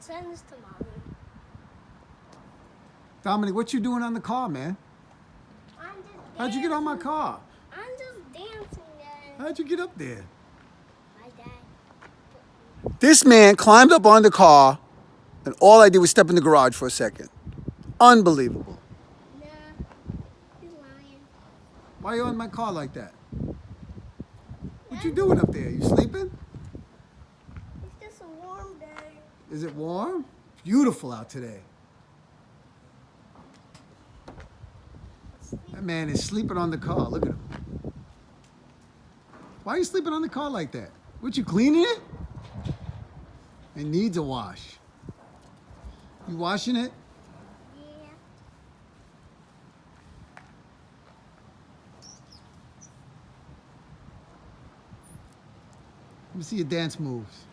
send this to Mommy. Dominic, what you doing on the car, man? I'm just dancing. How'd you get on my car? I'm just dancing, Dad. How'd you get up there? My dad. This man climbed up on the car, and all I did was step in the garage for a second. Unbelievable. Nah, he's lying. Why you on my car like that? What you doing up there? You sleeping? It's just a warm day. Is it warm? Beautiful out today. That man is sleeping on the car. Look at him. Why are you sleeping on the car like that? What, you cleaning it? It needs a wash. You washing it? Yeah. Let me see your dance moves.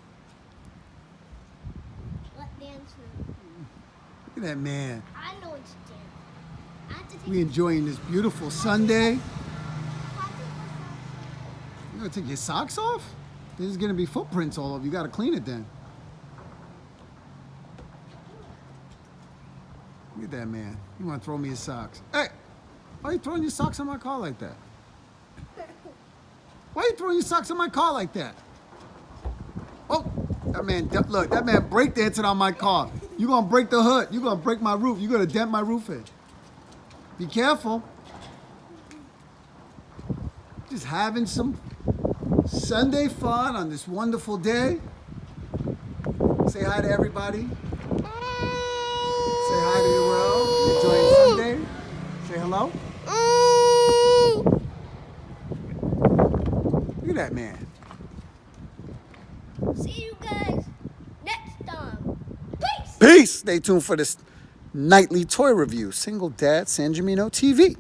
What dance move? Look at that man. I know it's dance. I have to take We enjoying this beautiful Sunday. I have to You gonna take your socks off? There's gonna be footprints all over. You gotta clean it then. Look at that man. You wanna throw me his socks? Hey! Why are you throwing your socks on my car like that? Why are you throwing your socks on my car like that? Oh! That man, look, that man breakdancing on my car. You gonna break the hood. You gonna break my roof. You gonna dent my roof in. Be careful. Just having some Sunday fun on this wonderful day. Say hi to everybody. Say hi to the world. You enjoying Sunday? Say hello. Look at that man. see you guys next time. Peace! Peace. Stay tuned for this nightly toy review. Single Dad SangeminoTEEV.